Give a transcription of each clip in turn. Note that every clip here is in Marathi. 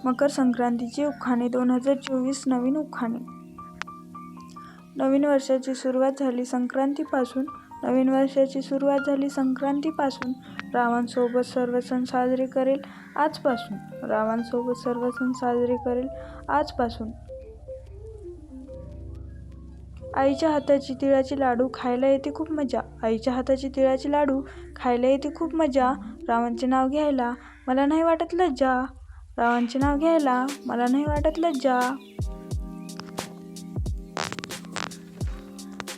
मकर संक्रांतीचे उखाणे 2024 नवीन उखाणे. नवीन वर्षाची सुरुवात झाली संक्रांतीपासून. नवीन वर्षाची सुरुवात झाली संक्रांतीपासून. रावांसोबत सर्व सण साजरे करेल आजपासून. रावांसोबत सर्व सण साजरे करेल आजपासून. आईच्या हाताची तिळाचे लाडू खायला येते खूप मजा. आईच्या हाताची तिळाचे लाडू खायला येते खूप मजा. रावांचे नाव घ्यायला मला नाही वाटत लज्जा. रावांचे नाव घ्यायला मला नाही वाटत लज्जा.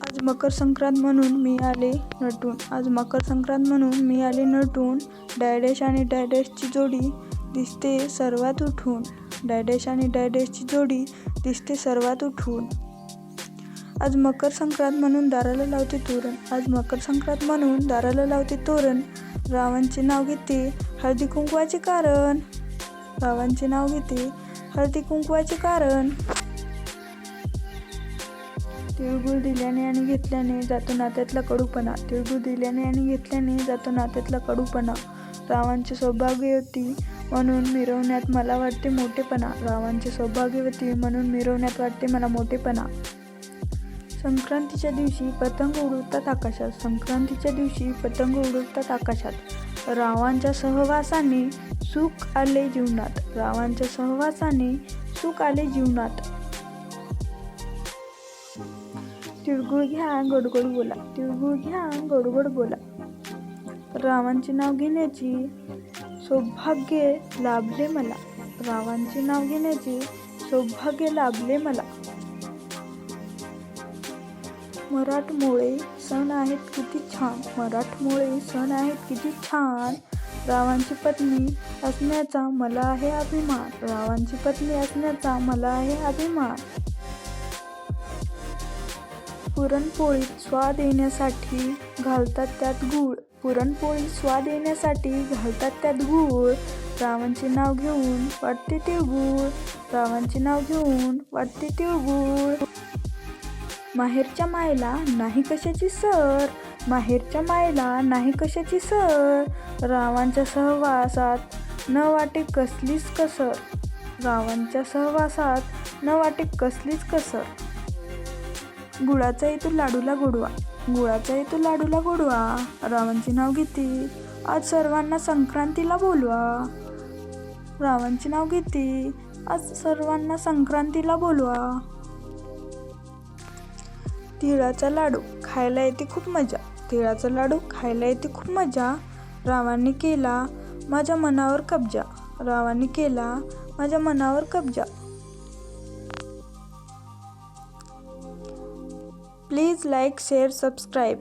आज मकर संक्रांत म्हणून मी आले नटून. आज मकर संक्रांत म्हणून मी आले नटून. डॅडॅश आणि डॅडॅशची जोडी दिसते सर्वात उठून. डॅडॅश आणि डॅडॅशची जोडी दिसते सर्वात उठून. आज मकर संक्रांत म्हणून दाराला लावते तोरण. आज मकर संक्रांत म्हणून दाराला लावते तोरण. रावांचे नाव घेते हळदी कुंकवाचे कारण. रावांचे नाव घेते हळदी कुंकवाचे कारण. तिळगुळ दिल्याने आणि घेतल्याने जातो नात्यातला कडूपणा. तिळगुळ दिल्याने आणि घेतल्याने जातो नात्यातला कडूपणा. रावांचे सौभाग्यवती म्हणून मिरवण्यात मला वाटते मोठेपणा. रावांचे सौभाग्यवती म्हणून मिरवण्यात वाटते मला मोठेपणा. संक्रांतीच्या दिवशी पतंग उडवतात आकाशात. संक्रांतीच्या दिवशी पतंग उडवतात आकाशात. रावांच्या सहवासाने सुख आले जीवनात. रावांच्या सहवासाने सुख आले जीवनात. तिळगुळ घ्या गोड गोड बोला. तिळगुळ घ्या गोड गोड बोला. रावांचे नाव घेण्याची सौभाग्य लाभले मला. रावांचे नाव घेण्याचे सौभाग्य लाभले मला. मराठमोळे सण आहेत किती छान. मराठमोळे सण आहेत किती छान. रावांची पत्नी असण्याचा मला आहे अभिमान. रावांची पत्नी असण्याचा मला आहे अभिमान. पुरणपोळीत स्वाद येण्यासाठी घालतात त्यात गूळ. पुरणपोळीत स्वाद येण्यासाठी घालतात त्यात गूळ. रावांचे नाव घेऊन वाटते तिळगुळ. रावांचे नाव घेऊन वाटते तिळगुळ. माहेरच्या मायला नाही कशाची सर. माहेरच्या मायला नाही कशाची सर. रावांच्या सहवासात न वाटे कसलीच कसर. रावांच्या सहवासात न वाटे कसलीच कसर. गुळाचा येतो लाडूला गोडवा. गुळाचा येतो लाडूला गोडवा. रावांचे नाव घेते आज सर्वांना संक्रांतीला बोलवा. रावांचे नाव घेते आज सर्वांना संक्रांतीला बोलवा. तिळाचा लाडू खायला येते खूप मजा. तिळाचा लाडू खायला येते खूप मजा. रावांनी केला माझ्या मनावर कब्जा. रावांनी केला माझ्या मनावर कब्जा. Please like share subscribe.